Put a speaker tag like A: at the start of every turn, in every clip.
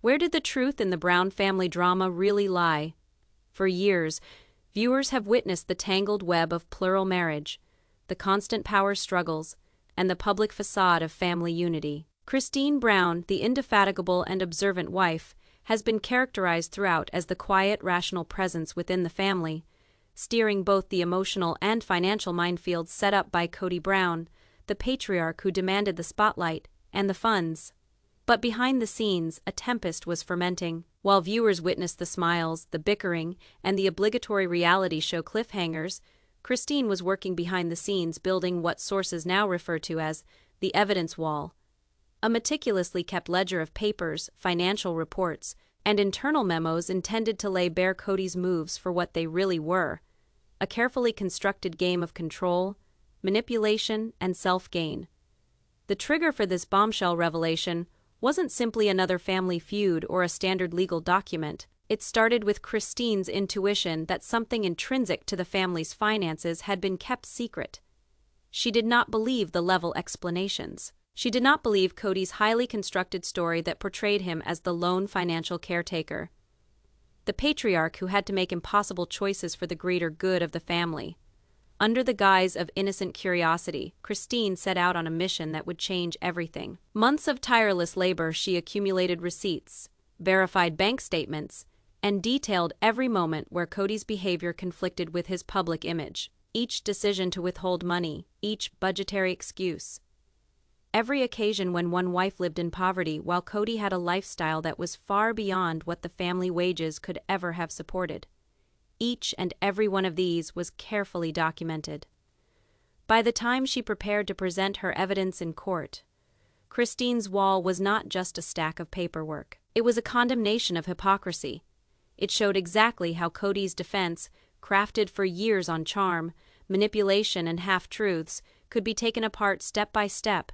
A: Where did the truth in the Brown family drama really lie? For years, viewers have witnessed the tangled web of plural marriage, the constant power struggles, and the public facade of family unity. Christine Brown, the indefatigable and observant wife, has been characterized throughout as the quiet, rational presence within the family, steering both the emotional and financial minefields set up by Kody Brown, the patriarch who demanded the spotlight and the funds. But behind the scenes, a tempest was fermenting. While viewers witnessed the smiles, the bickering, and the obligatory reality show cliffhangers, Christine was working behind the scenes building what sources now refer to as the evidence wall, a meticulously kept ledger of papers, financial reports, and internal memos intended to lay bare Kody's moves for what they really were: a carefully constructed game of control, manipulation, and self-gain. The trigger for this bombshell revelation wasn't simply another family feud or a standard legal document. It started with Christine's intuition that something intrinsic to the family's finances had been kept secret. She did not believe the level explanations. She did not believe Kody's highly constructed story that portrayed him as the lone financial caretaker, the patriarch who had to make impossible choices for the greater good of the family. Under the guise of innocent curiosity, Christine set out on a mission that would change everything. Months of tireless labor, she accumulated receipts, verified bank statements, and detailed every moment where Kody's behavior conflicted with his public image. Each decision to withhold money, each budgetary excuse, every occasion when one wife lived in poverty while Kody had a lifestyle that was far beyond what the family wages could ever have supported. Each and every one of these was carefully documented. By the time she prepared to present her evidence in court, Christine's wall was not just a stack of paperwork. It was a condemnation of hypocrisy. It showed exactly how Kody's defense, crafted for years on charm, manipulation, and half-truths, could be taken apart step by step,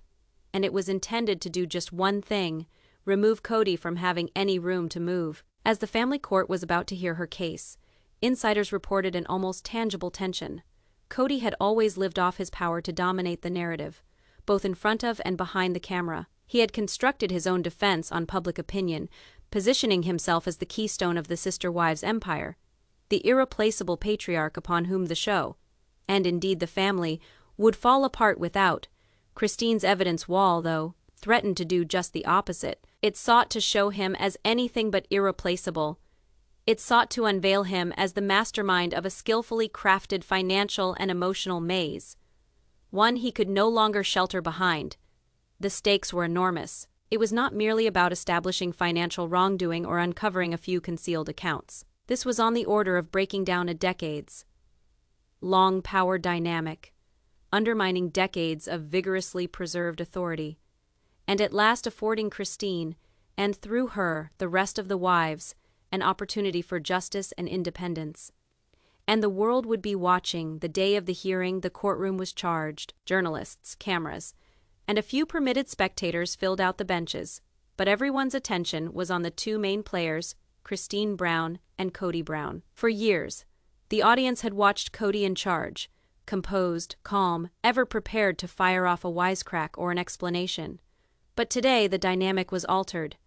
A: and it was intended to do just one thing: remove Kody from having any room to move. As the family court was about to hear her case, insiders reported an almost tangible tension. Kody had always lived off his power to dominate the narrative, both in front of and behind the camera. He had constructed his own defense on public opinion, positioning himself as the keystone of the sister wives' empire, the irreplaceable patriarch upon whom the show, and indeed the family, would fall apart without. Christine's evidence wall, though, threatened to do just the opposite. It sought to show him as anything but irreplaceable. It sought to unveil him as the mastermind of a skillfully crafted financial and emotional maze, one he could no longer shelter behind. The stakes were enormous. It was not merely about establishing financial wrongdoing or uncovering a few concealed accounts. This was on the order of breaking down a decades-long power dynamic, undermining decades of vigorously preserved authority, and at last affording Christine, and through her the rest of the wives, an opportunity for justice and independence. And the world would be watching. The day of the hearing, the courtroom was charged. Journalists, cameras, and a few permitted spectators filled out the benches, but everyone's attention was on the two main players, Christine Brown and Kody Brown. For years, the audience had watched Kody in charge, composed, calm, ever prepared to fire off a wisecrack or an explanation. But today the dynamic was altered.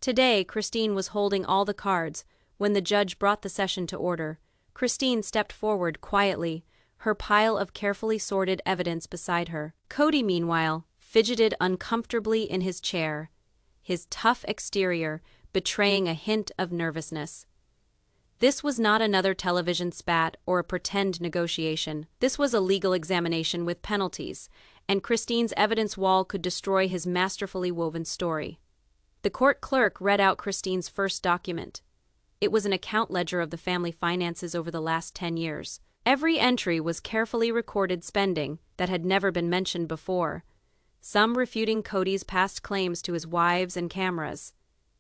A: Today Christine was holding all the cards. When the judge brought the session to order, Christine stepped forward quietly, her pile of carefully sorted evidence beside her. Kody, meanwhile, fidgeted uncomfortably in his chair, his tough exterior betraying a hint of nervousness. This was not another television spat or a pretend negotiation. This was a legal examination with penalties, and Christine's evidence wall could destroy his masterfully woven story. The court clerk read out Christine's first document. It was an account ledger of the family finances over the last 10 years. Every entry was carefully recorded spending that had never been mentioned before, some refuting Kody's past claims to his wives and cameras.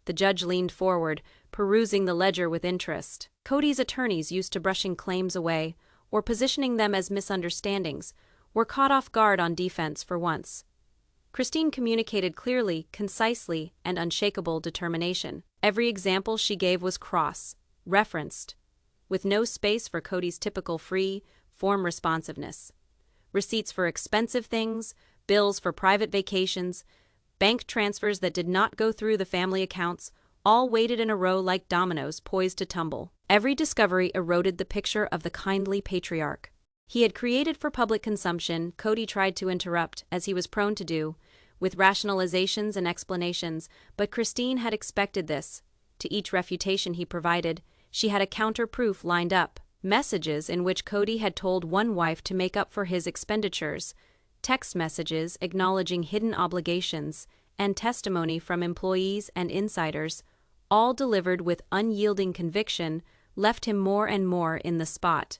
A: The judge leaned forward, perusing the ledger with interest. Kody's attorneys, used to brushing claims away or positioning them as misunderstandings, were caught off guard on defense for once. Christine communicated clearly, concisely, and unshakable determination. Every example she gave was cross-referenced, with no space for Kody's typical free-form responsiveness. Receipts for expensive things, bills for private vacations, bank transfers that did not go through the family accounts, all weighted in a row like dominoes poised to tumble. Every discovery eroded the picture of the kindly patriarch he had created for public consumption. Cody tried to interrupt, as he was prone to do, with rationalizations and explanations, but Christine had expected this. To each refutation he provided, she had a counter-proof lined up. Messages in which Cody had told one wife to make up for his expenditures, text messages acknowledging hidden obligations, and testimony from employees and insiders, all delivered with unyielding conviction, left him more and more in the spot.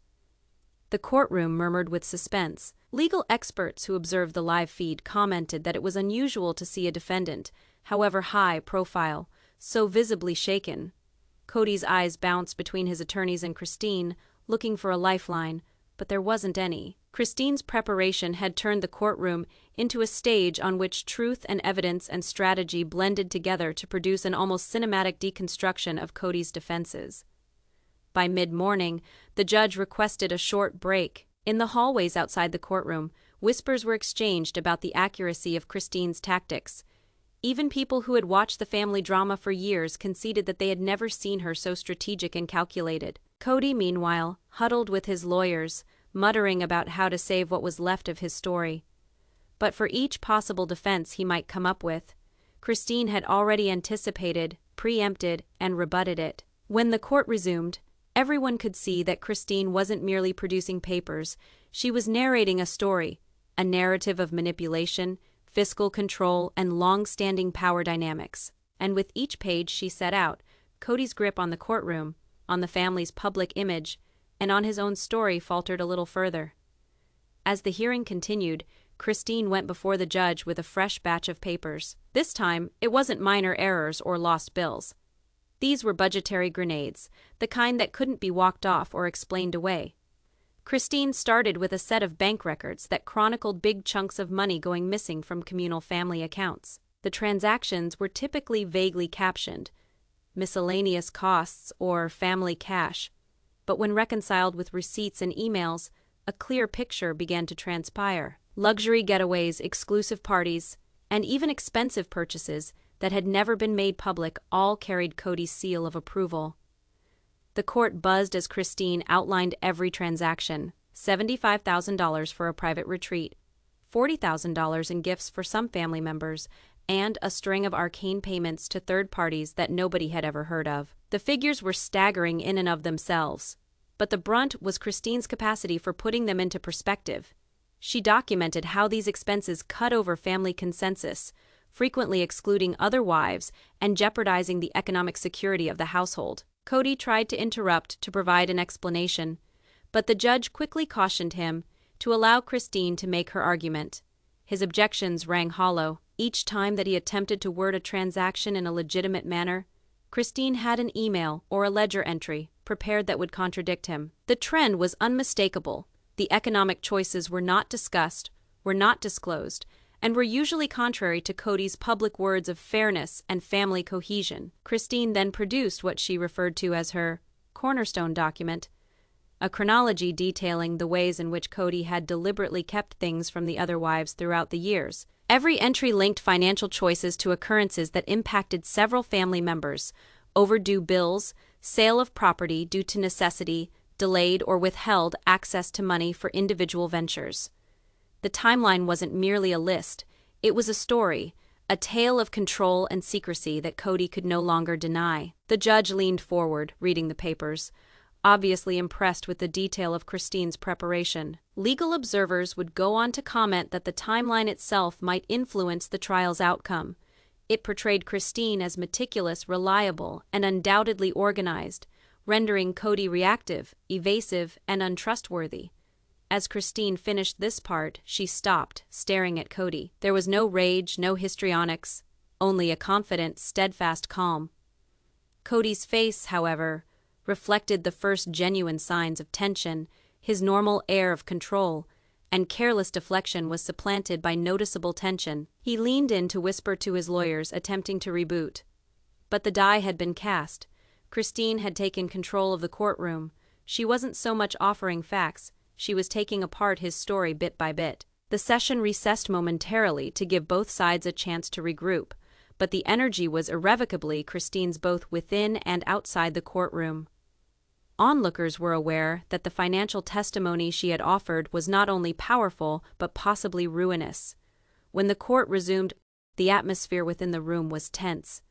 A: The courtroom murmured with suspense. Legal experts who observed the live feed commented that it was unusual to see a defendant, however high profile, so visibly shaken. Cody's eyes bounced between his attorneys and Christine, looking for a lifeline, but there wasn't any. Christine's preparation had turned the courtroom into a stage on which truth and evidence and strategy blended together to produce an almost cinematic deconstruction of Cody's defenses. By mid-morning, the judge requested a short break. In the hallways outside the courtroom, whispers were exchanged about the accuracy of Christine's tactics. Even people who had watched the family drama for years conceded that they had never seen her so strategic and calculated. Cody, meanwhile, huddled with his lawyers, muttering about how to save what was left of his story. But for each possible defense he might come up with, Christine had already anticipated, preempted, and rebutted it. When the court resumed, everyone could see that Christine wasn't merely producing papers, she was narrating a story, a narrative of manipulation, fiscal control, and long-standing power dynamics. And with each page she set out, Cody's grip on the courtroom, on the family's public image, and on his own story faltered a little further. As the hearing continued, Christine went before the judge with a fresh batch of papers. This time, it wasn't minor errors or lost bills. These were budgetary grenades, the kind that couldn't be walked off or explained away. Christine started with a set of bank records that chronicled big chunks of money going missing from communal family accounts. The transactions were typically vaguely captioned, miscellaneous costs or family cash, but when reconciled with receipts and emails, a clear picture began to transpire. Luxury getaways, exclusive parties, and even expensive purchases that had never been made public all carried Cody's seal of approval. The court buzzed as Christine outlined every transaction: $75,000 for a private retreat, $40,000 in gifts for some family members, and a string of arcane payments to third parties that nobody had ever heard of. The figures were staggering in and of themselves, but the brunt was Christine's capacity for putting them into perspective. She documented how these expenses cut over family consensus, frequently excluding other wives and jeopardizing the economic security of the household. Cody tried to interrupt to provide an explanation, but the judge quickly cautioned him to allow Christine to make her argument. His objections rang hollow. Each time that he attempted to word a transaction in a legitimate manner, Christine had an email or a ledger entry prepared that would contradict him. The trend was unmistakable. The economic choices were not discussed, were not disclosed, and were usually contrary to Cody's public words of fairness and family cohesion. Christine then produced what she referred to as her cornerstone document, a chronology detailing the ways in which Cody had deliberately kept things from the other wives throughout the years. Every entry linked financial choices to occurrences that impacted several family members: overdue bills, sale of property due to necessity, delayed or withheld access to money for individual ventures. The timeline wasn't merely a list, it was a story, a tale of control and secrecy that Cody could no longer deny. The judge leaned forward, reading the papers, obviously impressed with the detail of Christine's preparation. Legal observers would go on to comment that the timeline itself might influence the trial's outcome. It portrayed Christine as meticulous, reliable, and undoubtedly organized, rendering Cody reactive, evasive, and untrustworthy. As Christine finished this part, she stopped, staring at Cody. There was no rage, no histrionics, only a confident, steadfast calm. Cody's face, however, reflected the first genuine signs of tension. His normal air of control and careless deflection was supplanted by noticeable tension. He leaned in to whisper to his lawyers, attempting to reboot. But the die had been cast. Christine had taken control of the courtroom. She wasn't so much offering facts, she was taking apart his story bit by bit. The session recessed momentarily to give both sides a chance to regroup, but the energy was irrevocably Christine's both within and outside the courtroom. Onlookers were aware that the financial testimony she had offered was not only powerful but possibly ruinous. When the court resumed, the atmosphere within the room was tense.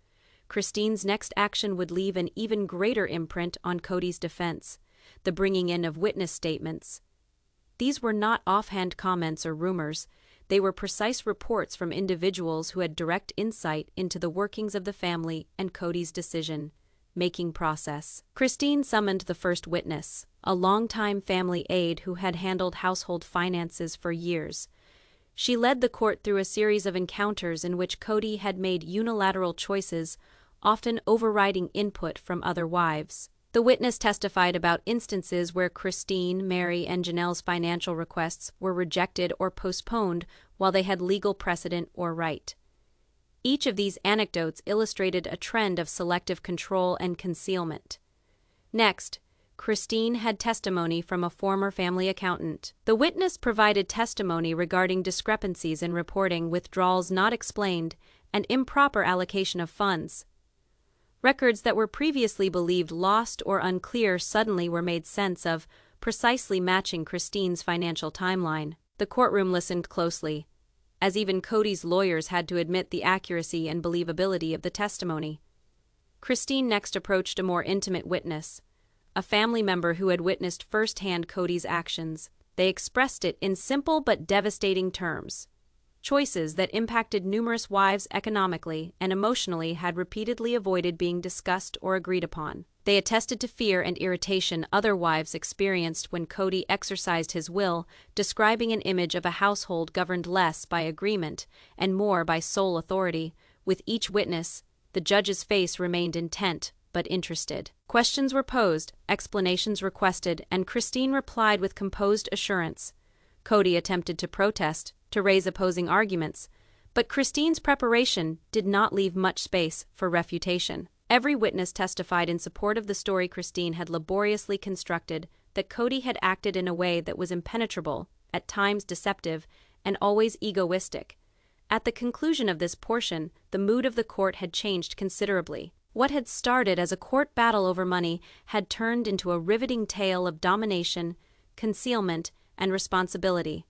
A: Christine's next action would leave an even greater imprint on Cody's defense, the bringing in of witness statements. These were not offhand comments or rumors. They were precise reports from individuals who had direct insight into the workings of the family and Cody's decision-making process. Christine summoned the first witness, a longtime family aide who had handled household finances for years. She led the court through a series of encounters in which Cody had made unilateral choices, often overriding input from other wives. The witness testified about instances where Christine, Mary, and Janelle's financial requests were rejected or postponed while they had legal precedent or right. Each of these anecdotes illustrated a trend of selective control and concealment. Next, Christine had testimony from a former family accountant. The witness provided testimony regarding discrepancies in reporting, withdrawals not explained, and improper allocation of funds. Records that were previously believed lost or unclear suddenly were made sense of, precisely matching Christine's financial timeline. The courtroom listened closely, as even Cody's lawyers had to admit the accuracy and believability of the testimony. Christine next approached a more intimate witness, a family member who had witnessed firsthand Cody's actions. They expressed it in simple but devastating terms. Choices that impacted numerous wives economically and emotionally had repeatedly avoided being discussed or agreed upon. They attested to fear and irritation other wives experienced when Cody exercised his will, describing an image of a household governed less by agreement and more by sole authority. With each witness, the judge's face remained intent but interested. Questions were posed, explanations requested, and Christine replied with composed assurance. Cody attempted to protest, to raise opposing arguments, but Christine's preparation did not leave much space for refutation. Every witness testified in support of the story Christine had laboriously constructed, that Cody had acted in a way that was impenetrable, at times deceptive, and always egoistic. At the conclusion of this portion, the mood of the court had changed considerably. What had started as a court battle over money had turned into a riveting tale of domination, concealment, and responsibility.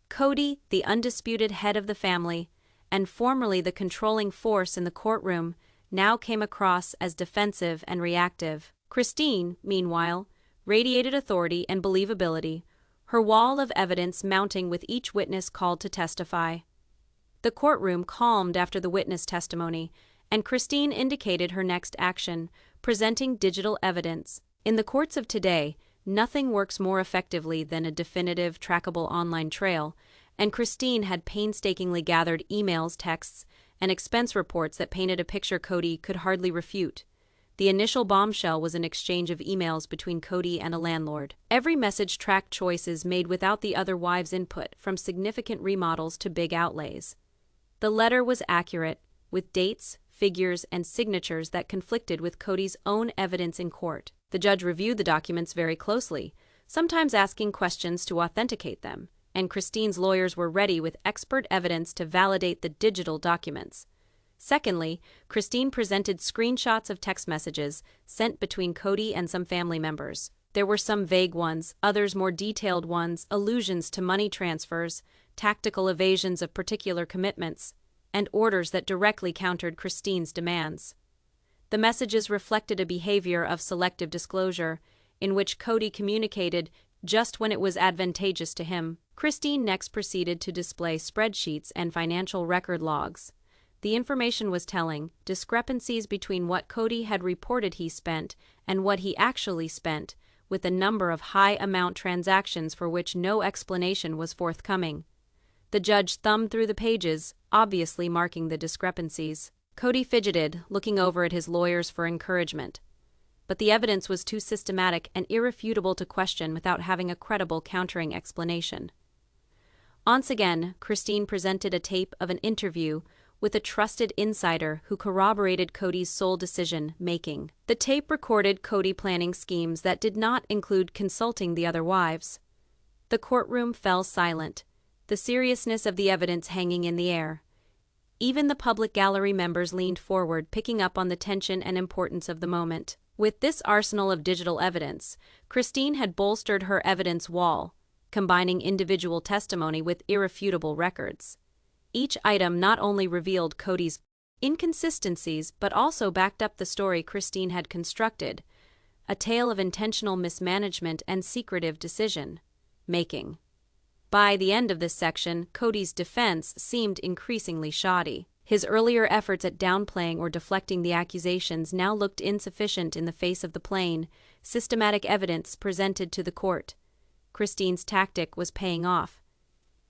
A: Cody, the undisputed head of the family, and formerly the controlling force in the courtroom, now came across as defensive and reactive. Christine, meanwhile, radiated authority and believability, her wall of evidence mounting with each witness called to testify. The courtroom calmed after the witness testimony, and Christine indicated her next action, presenting digital evidence. In the courts of today, nothing works more effectively than a definitive, trackable online trail, and Christine had painstakingly gathered emails, texts, and expense reports that painted a picture Cody could hardly refute. The initial bombshell was an exchange of emails between Cody and a landlord. Every message tracked choices made without the other wives' input, from significant remodels to big outlays. The letter was accurate, with dates, figures, and signatures that conflicted with Cody's own evidence in court. The judge reviewed the documents very closely, sometimes asking questions to authenticate them, and Christine's lawyers were ready with expert evidence to validate the digital documents. Secondly, Christine presented screenshots of text messages sent between Cody and some family members. There were some vague ones, others more detailed ones, allusions to money transfers, tactical evasions of particular commitments, and orders that directly countered Christine's demands. The messages reflected a behavior of selective disclosure, in which Cody communicated just when it was advantageous to him. Christine next proceeded to display spreadsheets and financial record logs. The information was telling: discrepancies between what Cody had reported he spent and what he actually spent, with a number of high-amount transactions for which no explanation was forthcoming. The judge thumbed through the pages, obviously marking the discrepancies. Cody fidgeted, looking over at his lawyers for encouragement. But the evidence was too systematic and irrefutable to question without having a credible countering explanation. Once again, Christine presented a tape of an interview with a trusted insider who corroborated Cody's sole decision-making. The tape recorded Cody planning schemes that did not include consulting the other wives. The courtroom fell silent, the seriousness of the evidence hanging in the air. Even the public gallery members leaned forward, picking up on the tension and importance of the moment. With this arsenal of digital evidence, Christine had bolstered her evidence wall, combining individual testimony with irrefutable records. Each item not only revealed Cody's inconsistencies but also backed up the story Christine had constructed, a tale of intentional mismanagement and secretive decision-making. By the end of this section, Cody's defense seemed increasingly shoddy. His earlier efforts at downplaying or deflecting the accusations now looked insufficient in the face of the plain, systematic evidence presented to the court. Christine's tactic was paying off.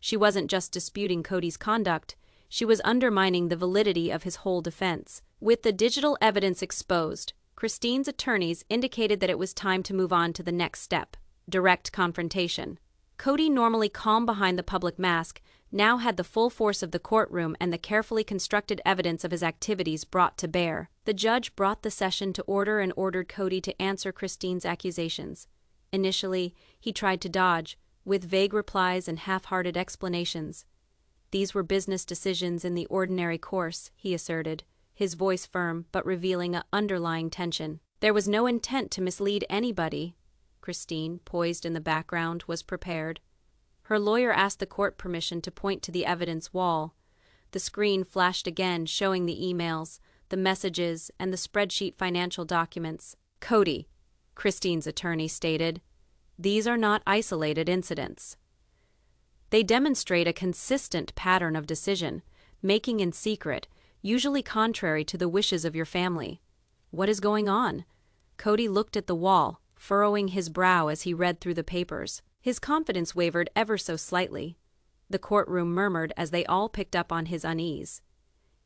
A: She wasn't just disputing Cody's conduct, she was undermining the validity of his whole defense. With the digital evidence exposed, Christine's attorneys indicated that it was time to move on to the next step: direct confrontation. Cody, normally calm behind the public mask, now had the full force of the courtroom and the carefully constructed evidence of his activities brought to bear. The judge brought the session to order and ordered Cody to answer Christine's accusations. Initially, he tried to dodge, with vague replies and half-hearted explanations. These were business decisions in the ordinary course, he asserted, his voice firm but revealing an underlying tension. There was no intent to mislead anybody. Christine, poised in the background, was prepared. Her lawyer asked the court permission to point to the evidence wall. The screen flashed again, showing the emails, the messages, and the spreadsheet financial documents. "Cody," Christine's attorney stated, "these are not isolated incidents. They demonstrate a consistent pattern of decision-making in secret, usually contrary to the wishes of your family. What is going on?" Cody looked at the wall, furrowing his brow as he read through the papers. His confidence wavered ever so slightly. The courtroom murmured as they all picked up on his unease.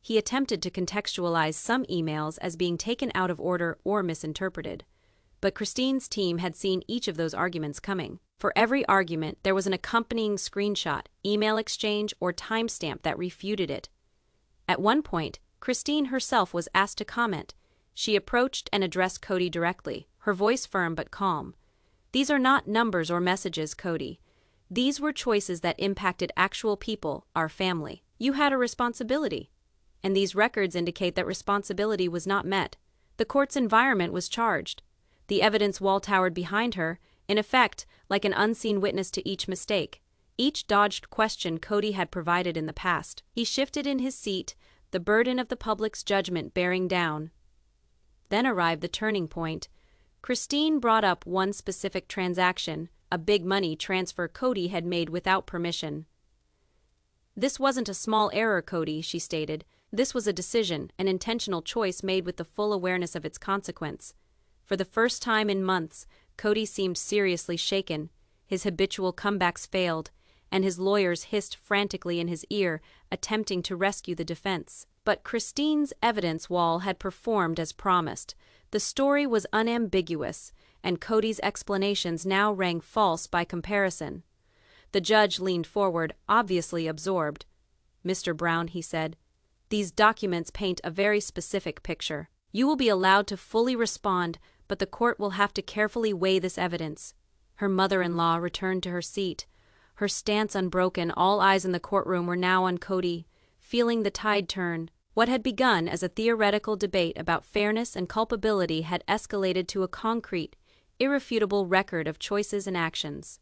A: He attempted to contextualize some emails as being taken out of order or misinterpreted. But Christine's team had seen each of those arguments coming. For every argument, there was an accompanying screenshot, email exchange, or timestamp that refuted it. At one point, Christine herself was asked to comment. She approached and addressed Cody directly, her voice firm but calm. "These are not numbers or messages, Cody. These were choices that impacted actual people, our family. You had a responsibility. And these records indicate that responsibility was not met. The court's environment was charged. The evidence wall towered behind her, in effect, like an unseen witness to each mistake, each dodged question Cody had provided in the past. He shifted in his seat, the burden of the public's judgment bearing down. Then arrived the turning point. Christine brought up one specific transaction, a big money transfer Cody had made without permission. "This wasn't a small error, Cody," she stated. "This was a decision, an intentional choice made with the full awareness of its consequence." For the first time in months, Cody seemed seriously shaken. His habitual comebacks failed, and his lawyers hissed frantically in his ear, attempting to rescue the defense. But Christine's evidence wall had performed as promised. The story was unambiguous, and Cody's explanations now rang false by comparison. The judge leaned forward, obviously absorbed. "Mr. Brown," he said, "these documents paint a very specific picture. You will be allowed to fully respond, but the court will have to carefully weigh this evidence." Her mother-in-law returned to her seat, her stance unbroken. All eyes in the courtroom were now on Cody, feeling the tide turn. What had begun as a theoretical debate about fairness and culpability had escalated to a concrete, irrefutable record of choices and actions.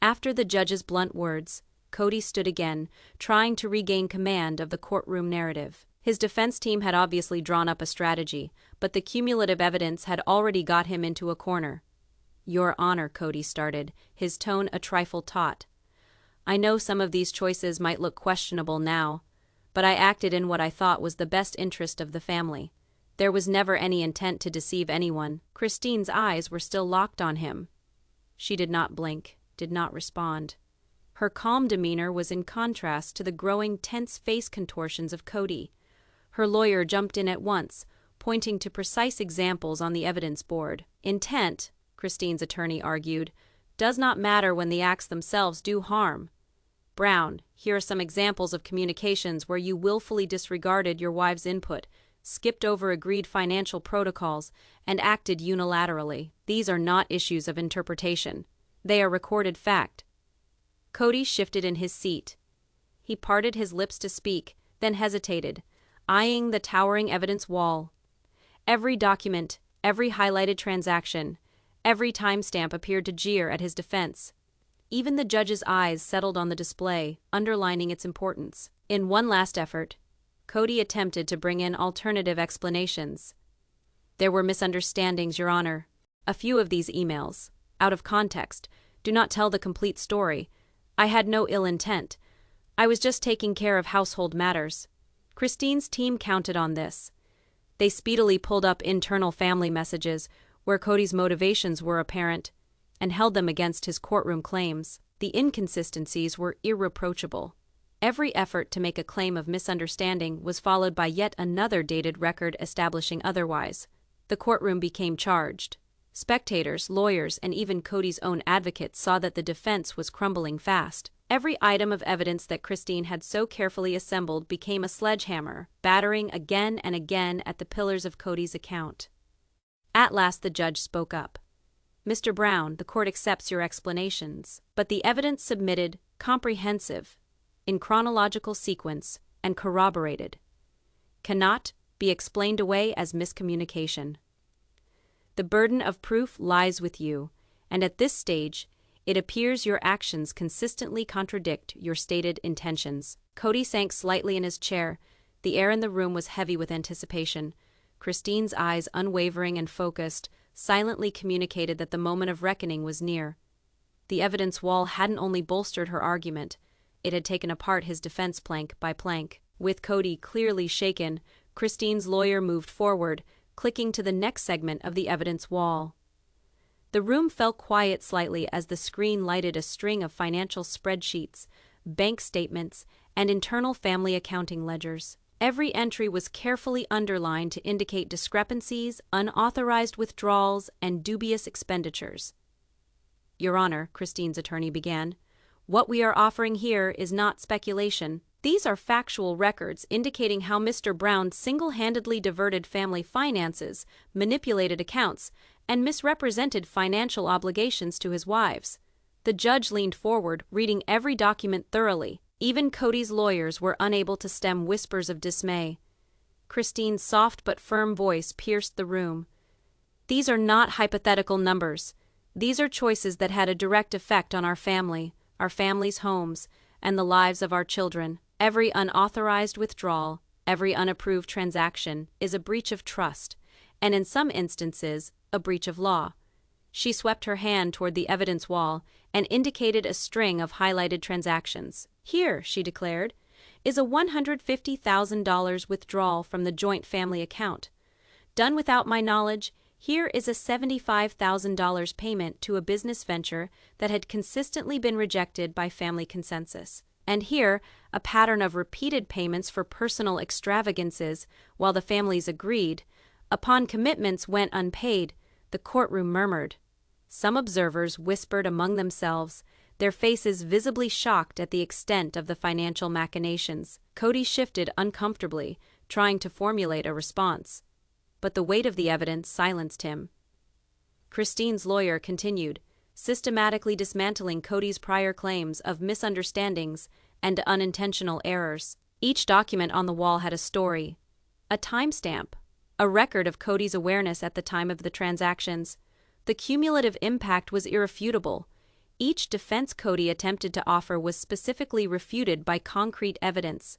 A: After the judge's blunt words, Cody stood again, trying to regain command of the courtroom narrative. His defense team had obviously drawn up a strategy, but the cumulative evidence had already got him into a corner. "Your Honor," Cody started, his tone a trifle taut. "I know some of these choices might look questionable now, but I acted in what I thought was the best interest of the family. There was never any intent to deceive anyone." Christine's eyes were still locked on him. She did not blink, did not respond. Her calm demeanor was in contrast to the growing tense face contortions of Cody. Her lawyer jumped in at once, pointing to precise examples on the evidence board. "Intent," Christine's attorney argued, "does not matter when the acts themselves do harm. Brown, here are some examples of communications where you willfully disregarded your wife's input, skipped over agreed financial protocols, and acted unilaterally. These are not issues of interpretation. They are recorded fact." Cody shifted in his seat. He parted his lips to speak, then hesitated, eyeing the towering evidence wall. Every document, every highlighted transaction, every timestamp appeared to jeer at his defense. Even the judge's eyes settled on the display, underlining its importance. In one last effort, Cody attempted to bring in alternative explanations. "There were misunderstandings, Your Honor. A few of these emails, out of context, do not tell the complete story. I had no ill intent. I was just taking care of household matters." Christine's team counted on this. They speedily pulled up internal family messages where Cody's motivations were apparent and held them against his courtroom claims. The inconsistencies were irreproachable. Every effort to make a claim of misunderstanding was followed by yet another dated record establishing otherwise. The courtroom became charged. Spectators, lawyers, and even Cody's own advocates saw that the defense was crumbling fast. Every item of evidence that Christine had so carefully assembled became a sledgehammer, battering again and again at the pillars of Cody's account. At last the judge spoke up. "Mr. Brown, the court accepts your explanations, but the evidence submitted, comprehensive, in chronological sequence, and corroborated, cannot be explained away as miscommunication. The burden of proof lies with you, and at this stage, it appears your actions consistently contradict your stated intentions." Cody sank slightly in his chair. The air in the room was heavy with anticipation. Christine's eyes, unwavering and focused, silently communicated that the moment of reckoning was near. The evidence wall hadn't only bolstered her argument, it had taken apart his defense plank by plank. With Cody clearly shaken, Christine's lawyer moved forward, clicking to the next segment of the evidence wall. The room fell quiet slightly as the screen lighted a string of financial spreadsheets, bank statements, and internal family accounting ledgers. Every entry was carefully underlined to indicate discrepancies, unauthorized withdrawals, and dubious expenditures. "Your Honor," Christine's attorney began, "what we are offering here is not speculation. These are factual records indicating how Mr. Brown single-handedly diverted family finances, manipulated accounts, and misrepresented financial obligations to his wives." The judge leaned forward, reading every document thoroughly. Even Cody's lawyers were unable to stem whispers of dismay. Christine's soft but firm voice pierced the room. "These are not hypothetical numbers. These are choices that had a direct effect on our family, our family's homes, and the lives of our children. Every unauthorized withdrawal, every unapproved transaction is a breach of trust, and in some instances, a breach of law." She swept her hand toward the evidence wall and indicated a string of highlighted transactions. "Here," she declared, "is a $150,000 withdrawal from the joint family account. Done without my knowledge, here is a $75,000 payment to a business venture that had consistently been rejected by family consensus. And here, a pattern of repeated payments for personal extravagances while the families agreed. Upon commitments went unpaid, the courtroom murmured. Some observers whispered among themselves, their faces visibly shocked at the extent of the financial machinations. Cody shifted uncomfortably, trying to formulate a response. But the weight of the evidence silenced him. Christine's lawyer continued, systematically dismantling Cody's prior claims of misunderstandings and unintentional errors. Each document on the wall had a story, a timestamp, a record of Cody's awareness at the time of the transactions. The cumulative impact was irrefutable. Each defense Cody attempted to offer was specifically refuted by concrete evidence.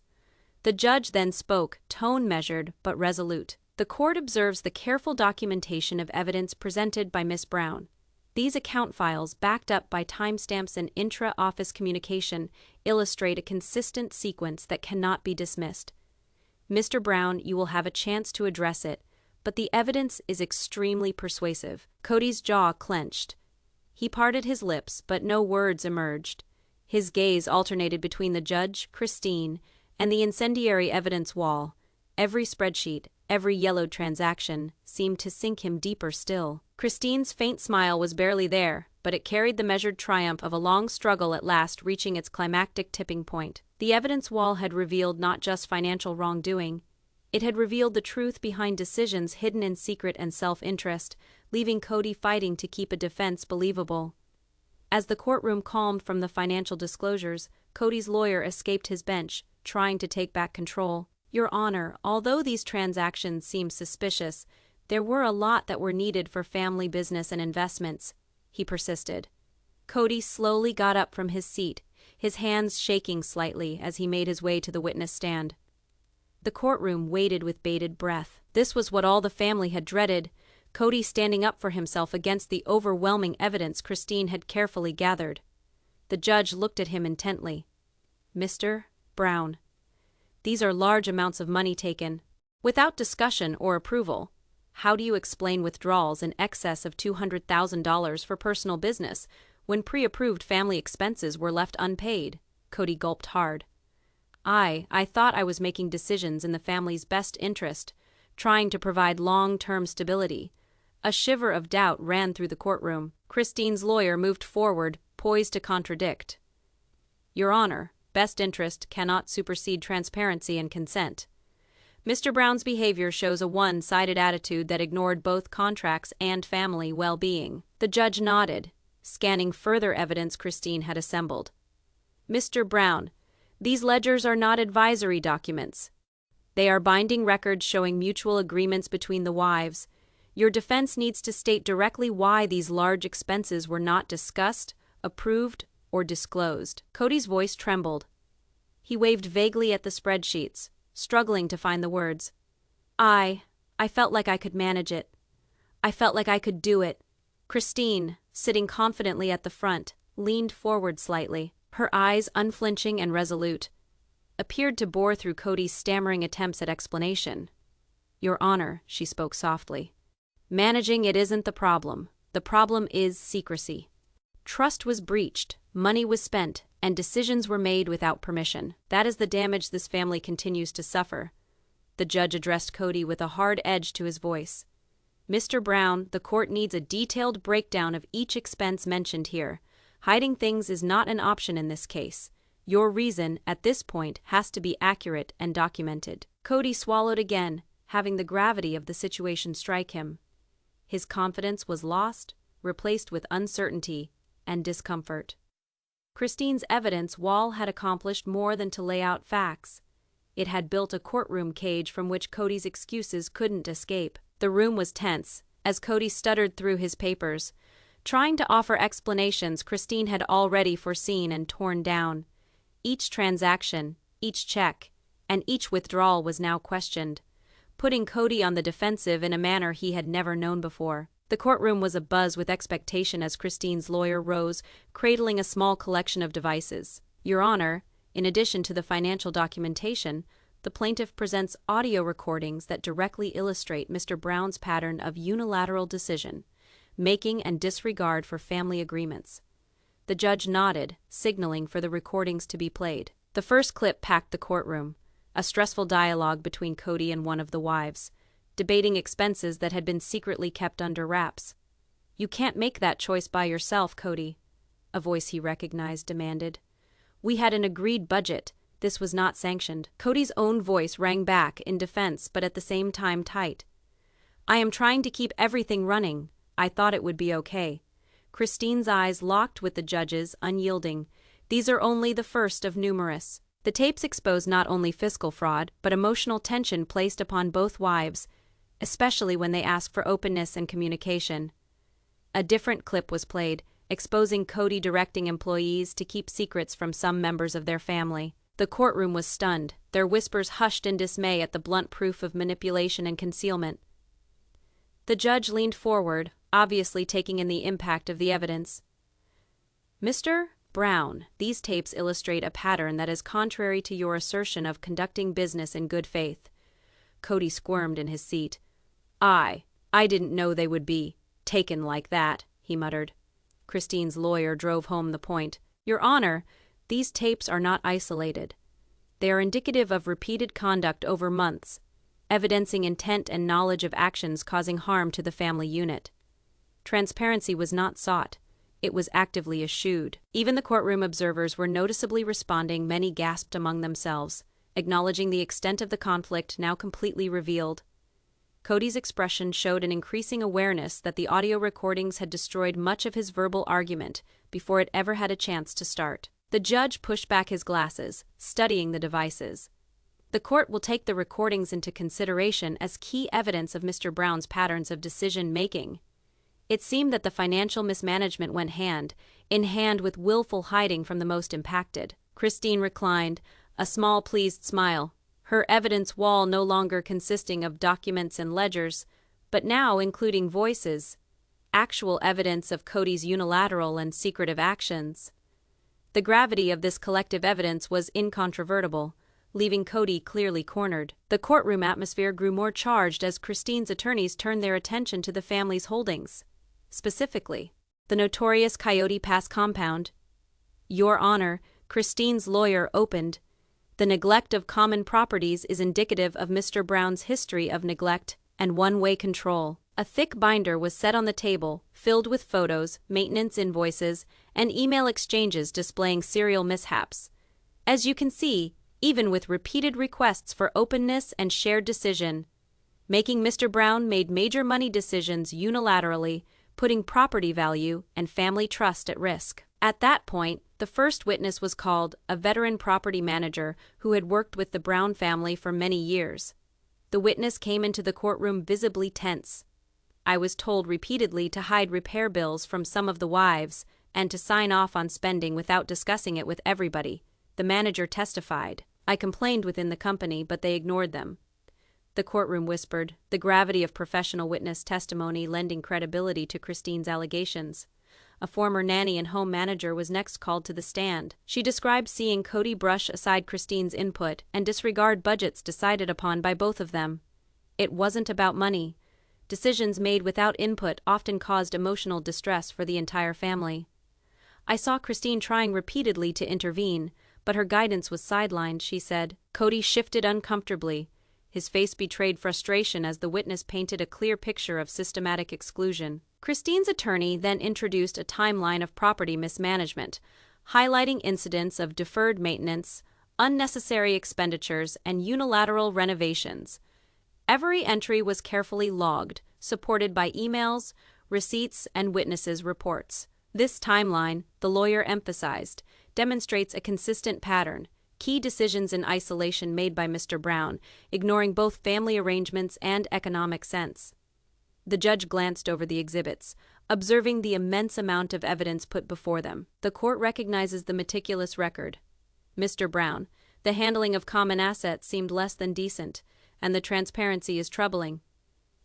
A: The judge then spoke, tone measured but resolute. "The court observes the careful documentation of evidence presented by Miss Brown. These account files, backed up by timestamps and intra-office communication, illustrate a consistent sequence that cannot be dismissed. Mr. Brown, you will have a chance to address it, but the evidence is extremely persuasive." Cody's jaw clenched. He parted his lips, but no words emerged. His gaze alternated between the judge, Christine, and the incendiary evidence wall. Every spreadsheet, every yellowed transaction, seemed to sink him deeper still. Christine's faint smile was barely there, but it carried the measured triumph of a long struggle at last reaching its climactic tipping point. The evidence wall had revealed not just financial wrongdoing, it had revealed the truth behind decisions hidden in secret and self-interest, leaving Cody fighting to keep a defense believable. As the courtroom calmed from the financial disclosures, Cody's lawyer escaped his bench, trying to take back control. Your Honor, although these transactions seem suspicious, there were a lot that were needed for family business and investments, he persisted. Cody slowly got up from his seat, his hands shaking slightly as he made his way to the witness stand. The courtroom waited with bated breath. This was what all the family had dreaded, Cody standing up for himself against the overwhelming evidence Christine had carefully gathered. The judge looked at him intently. Mr. Brown, these are large amounts of money taken, without discussion or approval. How do you explain withdrawals in excess of $200,000 for personal business when pre-approved family expenses were left unpaid? Cody gulped hard. I thought I was making decisions in the family's best interest, trying to provide long-term stability. A shiver of doubt ran through the courtroom. Christine's lawyer moved forward, poised to contradict. Your Honor, best interest cannot supersede transparency and consent. Mr. Brown's behavior shows a one-sided attitude that ignored both contracts and family well-being. The judge nodded, scanning further evidence Christine had assembled. Mr. Brown, these ledgers are not advisory documents. They are binding records showing mutual agreements between the wives. Your defense needs to state directly why these large expenses were not discussed, approved, or disclosed. Cody's voice trembled. He waved vaguely at the spreadsheets, struggling to find the words. I felt like I could manage it. I felt like I could do it. Christine, sitting confidently at the front, leaned forward slightly, her eyes unflinching and resolute, appeared to bore through Cody's stammering attempts at explanation. Your Honor, she spoke softly. Managing it isn't the problem. The problem is secrecy. Trust was breached, money was spent, and decisions were made without permission. That is the damage this family continues to suffer. The judge addressed Cody with a hard edge to his voice. Mr. Brown, the court needs a detailed breakdown of each expense mentioned here. Hiding things is not an option in this case. Your reason, at this point, has to be accurate and documented. Cody swallowed again, having the gravity of the situation strike him. His confidence was lost, replaced with uncertainty and discomfort. Christine's evidence wall had accomplished more than to lay out facts. It had built a courtroom cage from which Cody's excuses couldn't escape. The room was tense, as Cody stuttered through his papers, trying to offer explanations Christine had already foreseen and torn down. Each transaction, each check, and each withdrawal was now questioned, putting Cody on the defensive in a manner he had never known before. The courtroom was abuzz with expectation as Christine's lawyer rose, cradling a small collection of devices. Your Honor, in addition to the financial documentation, the plaintiff presents audio recordings that directly illustrate Mr. Brown's pattern of unilateral decision-making and disregard for family agreements. The judge nodded, signaling for the recordings to be played. The first clip packed the courtroom, a stressful dialogue between Cody and one of the wives, debating expenses that had been secretly kept under wraps. You can't make that choice by yourself, Cody, a voice he recognized demanded. We had an agreed budget. This was not sanctioned. Cody's own voice rang back in defense, but at the same time tight. I am trying to keep everything running. I thought it would be okay. Christine's eyes locked with the judge's, unyielding. These are only the first of numerous. The tapes expose not only fiscal fraud, but emotional tension placed upon both wives, especially when they ask for openness and communication. A different clip was played, exposing Cody directing employees to keep secrets from some members of their family. The courtroom was stunned, their whispers hushed in dismay at the blunt proof of manipulation and concealment. The judge leaned forward, obviously taking in the impact of the evidence. Mr. Brown, these tapes illustrate a pattern that is contrary to your assertion of conducting business in good faith. Cody squirmed in his seat. I didn't know they would be taken like that, he muttered. Christine's lawyer drove home the point. Your Honor, these tapes are not isolated. They are indicative of repeated conduct over months, evidencing intent and knowledge of actions causing harm to the family unit. Transparency was not sought. It was actively eschewed. Even the courtroom observers were noticeably responding. Many gasped among themselves, acknowledging the extent of the conflict now completely revealed. Cody's expression showed an increasing awareness that the audio recordings had destroyed much of his verbal argument before it ever had a chance to start. The judge pushed back his glasses, studying the devices. The court will take the recordings into consideration as key evidence of Mr. Brown's patterns of decision-making. It seemed that the financial mismanagement went hand in hand with willful hiding from the most impacted. Christine reclined, a small pleased smile, her evidence wall no longer consisting of documents and ledgers, but now including voices, actual evidence of Cody's unilateral and secretive actions. The gravity of this collective evidence was incontrovertible, leaving Cody clearly cornered. The courtroom atmosphere grew more charged as Christine's attorneys turned their attention to the family's holdings. Specifically, the notorious Coyote Pass compound. "Your Honor," Christine's lawyer opened, "the neglect of common properties is indicative of Mr. Brown's history of neglect and one-way control." A thick binder was set on the table, filled with photos, maintenance invoices, and email exchanges displaying serial mishaps. As you can see, even with repeated requests for openness and shared decision, making Mr. Brown made major money decisions unilaterally, putting property value and family trust at risk. At that point, the first witness was called, a veteran property manager who had worked with the Brown family for many years. The witness came into the courtroom visibly tense. "I was told repeatedly to hide repair bills from some of the wives and to sign off on spending without discussing it with everybody," the manager testified. "I complained within the company, but they ignored them." The courtroom whispered, the gravity of professional witness testimony lending credibility to Christine's allegations. A former nanny and home manager was next called to the stand. She described seeing Cody brush aside Christine's input and disregard budgets decided upon by both of them. It wasn't about money. Decisions made without input often caused emotional distress for the entire family. "I saw Christine trying repeatedly to intervene, but her guidance was sidelined," she said. Cody shifted uncomfortably. His face betrayed frustration as the witness painted a clear picture of systematic exclusion. Christine's attorney then introduced a timeline of property mismanagement, highlighting incidents of deferred maintenance, unnecessary expenditures, and unilateral renovations. Every entry was carefully logged, supported by emails, receipts, and witnesses' reports. This timeline, the lawyer emphasized, demonstrates a consistent pattern, key decisions in isolation made by Mr. Brown, ignoring both family arrangements and economic sense. The judge glanced over the exhibits, observing the immense amount of evidence put before them. The court recognizes the meticulous record. Mr. Brown, the handling of common assets seemed less than decent, and the transparency is troubling.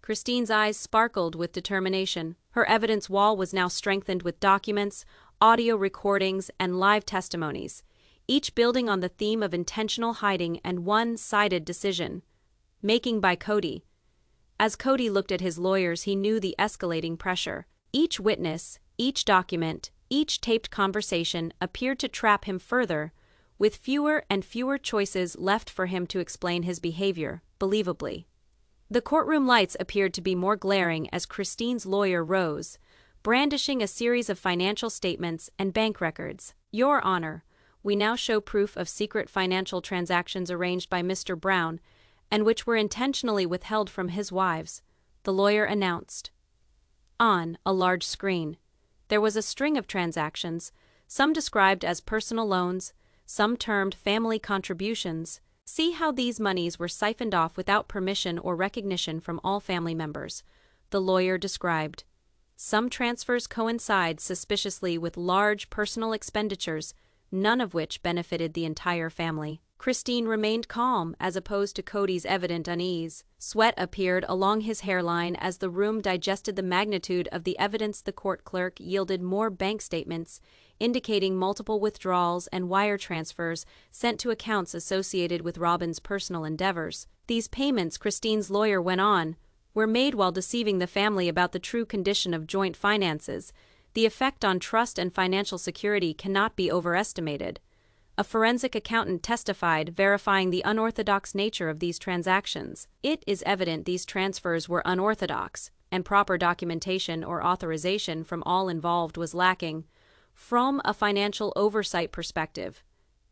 A: Christine's eyes sparkled with determination. Her evidence wall was now strengthened with documents, audio recordings, and live testimonies, each building on the theme of intentional hiding and one-sided decision making by Cody. As Cody looked at his lawyers, he knew the escalating pressure. Each witness, each document, each taped conversation appeared to trap him further, with fewer and fewer choices left for him to explain his behavior believably. The courtroom lights appeared to be more glaring as Christine's lawyer rose, brandishing a series of financial statements and bank records. "Your Honor, we now show proof of secret financial transactions arranged by Mr. Brown and which were intentionally withheld from his wives," the lawyer announced. On a large screen, there was a string of transactions, some described as personal loans, some termed family contributions. "See how these monies were siphoned off without permission or recognition from all family members," the lawyer described. "Some transfers coincide suspiciously with large personal expenditures, none of which benefited the entire family." Christine remained calm as opposed to Cody's evident unease. Sweat appeared along his hairline as the room digested the magnitude of the evidence. The court clerk yielded more bank statements, indicating multiple withdrawals and wire transfers sent to accounts associated with Robyn's personal endeavors. "These payments," Christine's lawyer went on, "were made while deceiving the family about the true condition of joint finances. The effect on trust and financial security cannot be overestimated." A forensic accountant testified, verifying the unorthodox nature of these transactions. "It is evident these transfers were unorthodox, and proper documentation or authorization from all involved was lacking. From a financial oversight perspective,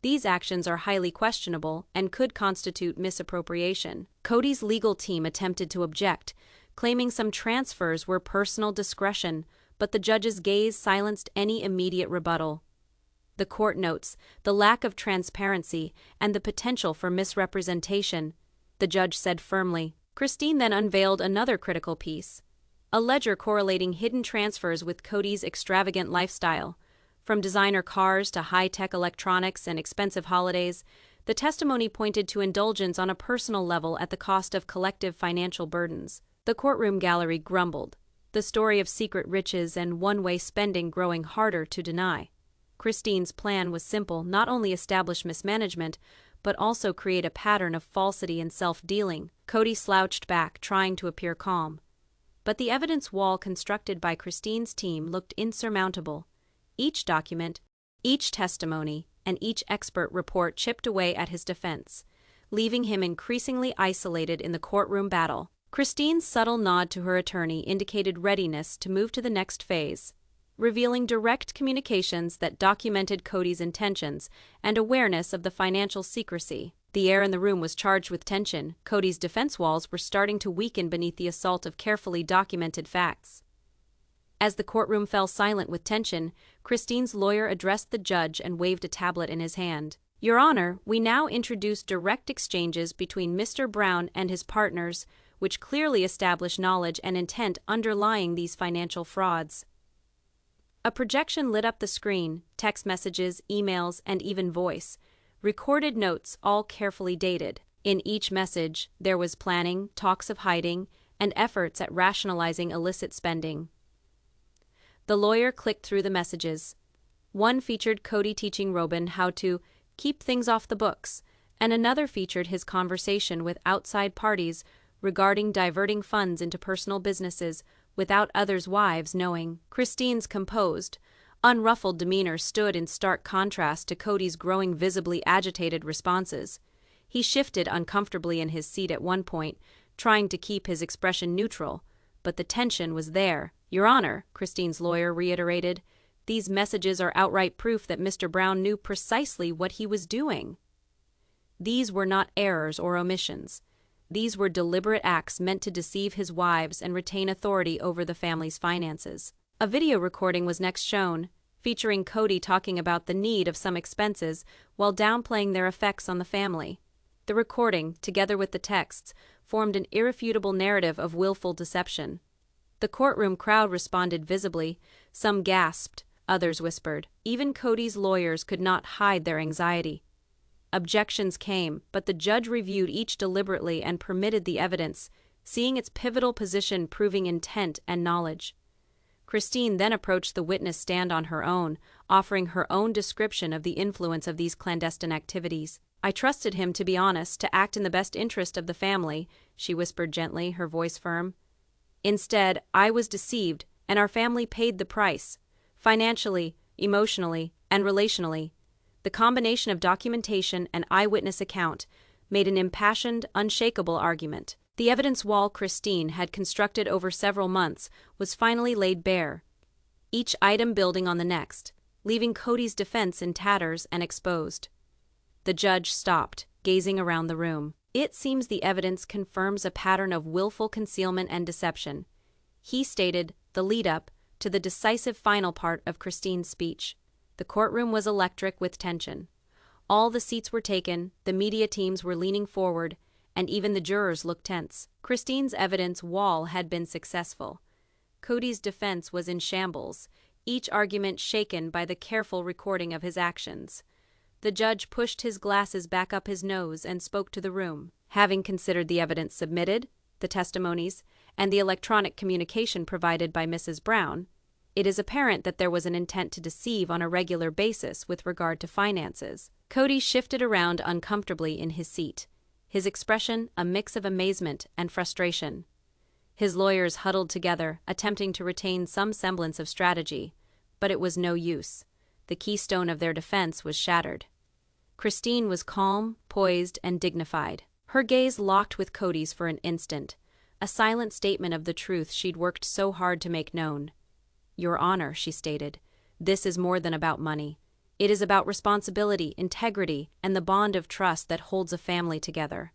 A: These actions are highly questionable and could constitute misappropriation. Cody's legal team attempted to object, claiming some transfers were personal discretion, but the judge's gaze silenced any immediate rebuttal. The court notes the lack of transparency and the potential for misrepresentation, the judge said firmly. Christine then unveiled another critical piece, a ledger correlating hidden transfers with Cody's extravagant lifestyle. From designer cars to high-tech electronics and expensive holidays, the testimony pointed to indulgence on a personal level at the cost of collective financial burdens. The courtroom gallery grumbled, the story of secret riches and one-way spending growing harder to deny. Christine's plan was simple: not only establish mismanagement, but also create a pattern of falsity and self-dealing. Cody slouched back, trying to appear calm. But the evidence wall constructed by Christine's team looked insurmountable. Each document, each testimony, and each expert report chipped away at his defense, leaving him increasingly isolated in the courtroom battle. Christine's subtle nod to her attorney indicated readiness to move to the next phase, revealing direct communications that documented Cody's intentions and awareness of the financial secrecy. The air in the room was charged with tension. Cody's defense walls were starting to weaken beneath the assault of carefully documented facts. As the courtroom fell silent with tension, Christine's lawyer addressed the judge and waved a tablet in his hand. "Your Honor, we now introduce direct exchanges between Mr. Brown and his partners, which clearly establish knowledge and intent underlying these financial frauds." A projection lit up the screen, text messages, emails, and even voice, recorded notes, all carefully dated. In each message, there was planning, talks of hiding, and efforts at rationalizing illicit spending. The lawyer clicked through the messages. One featured Cody teaching Robyn how to keep things off the books, and another featured his conversation with outside parties regarding diverting funds into personal businesses without others' wives knowing. Christine's composed, unruffled demeanor stood in stark contrast to Cody's growing visibly agitated responses. He shifted uncomfortably in his seat at one point, trying to keep his expression neutral, but the tension was there. "Your Honor," Christine's lawyer reiterated, "these messages are outright proof that Mr. Brown knew precisely what he was doing. These were not errors or omissions. These were deliberate acts meant to deceive his wives and retain authority over the family's finances." A video recording was next shown, featuring Cody talking about the need of some expenses while downplaying their effects on the family. The recording, together with the texts, formed an irrefutable narrative of willful deception. The courtroom crowd responded visibly. Some gasped, others whispered. Even Cody's lawyers could not hide their anxiety. Objections came, but the judge reviewed each deliberately and permitted the evidence, seeing its pivotal position proving intent and knowledge. Christine then approached the witness stand on her own, offering her own description of the influence of these clandestine activities. "I trusted him to be honest, to act in the best interest of the family," she whispered gently, her voice firm. "Instead, I was deceived, and our family paid the price, financially, emotionally, and relationally." The combination of documentation and eyewitness account made an impassioned, unshakable argument. The evidence wall Christine had constructed over several months was finally laid bare, each item building on the next, leaving Cody's defense in tatters and exposed. The judge stopped, gazing around the room. "It seems the evidence confirms a pattern of willful concealment and deception," he stated, the lead-up to the decisive final part of Christine's speech. The courtroom was electric with tension. All the seats were taken, the media teams were leaning forward, and even the jurors looked tense. Christine's evidence wall had been successful. Cody's defense was in shambles, each argument shaken by the careful recording of his actions. The judge pushed his glasses back up his nose and spoke to the room. "Having considered the evidence submitted, the testimonies, and the electronic communication provided by Mrs. Brown, it is apparent that there was an intent to deceive on a regular basis with regard to finances." Cody shifted around uncomfortably in his seat, his expression a mix of amazement and frustration. His lawyers huddled together, attempting to retain some semblance of strategy, but it was no use. The keystone of their defense was shattered. Christine was calm, poised, and dignified. Her gaze locked with Cody's for an instant, a silent statement of the truth she'd worked so hard to make known. "Your Honor," she stated, "this is more than about money. It is about responsibility, integrity, and the bond of trust that holds a family together.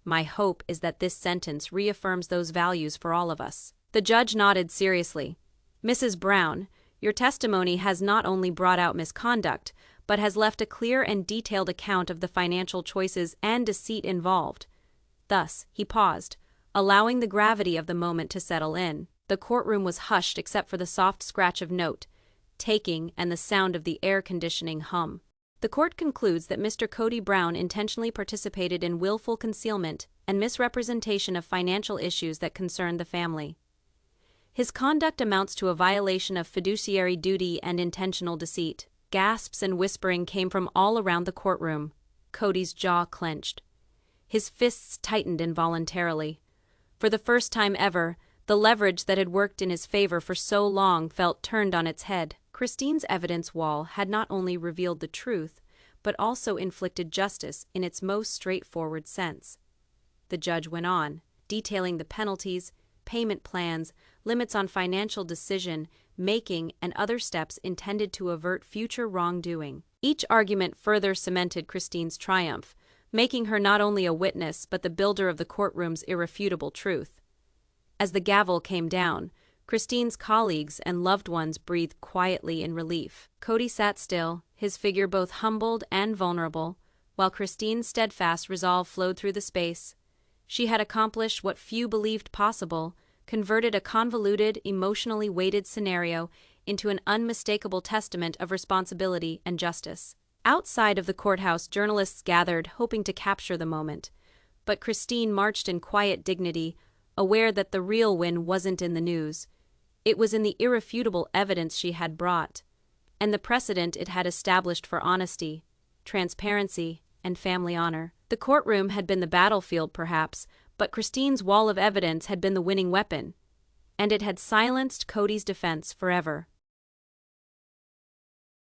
A: My hope is that this sentence reaffirms those values for all of us." The judge nodded seriously. "Mrs. Brown, your testimony has not only brought out misconduct, but has left a clear and detailed account of the financial choices and deceit involved." Thus, he paused, allowing the gravity of the moment to settle in. The courtroom was hushed except for the soft scratch of note-taking and the sound of the air conditioning hum. The court concludes that Mr. Kody Brown intentionally participated in willful concealment and misrepresentation of financial issues that concerned the family. His conduct amounts to a violation of fiduciary duty and intentional deceit. Gasps and whispering came from all around the courtroom. Cody's jaw clenched. His fists tightened involuntarily. For the first time ever, the leverage that had worked in his favor for so long felt turned on its head. Christine's evidence wall had not only revealed the truth, but also inflicted justice in its most straightforward sense. The judge went on, detailing the penalties, payment plans, limits on financial decision-making, and other steps intended to avert future wrongdoing. Each argument further cemented Christine's triumph, making her not only a witness but the builder of the courtroom's irrefutable truth. As the gavel came down, Christine's colleagues and loved ones breathed quietly in relief. Cody sat still, his figure both humbled and vulnerable, while Christine's steadfast resolve flowed through the space. She had accomplished what few believed possible, converted a convoluted, emotionally weighted scenario into an unmistakable testament of responsibility and justice. Outside of the courthouse, journalists gathered, hoping to capture the moment. But Christine marched in quiet dignity, aware that the real win wasn't in the news. It was in the irrefutable evidence she had brought, and the precedent it had established for honesty, transparency, and family honor. The courtroom had been the battlefield, perhaps, but Christine's wall of evidence had been the winning weapon, and it had silenced Cody's defense forever.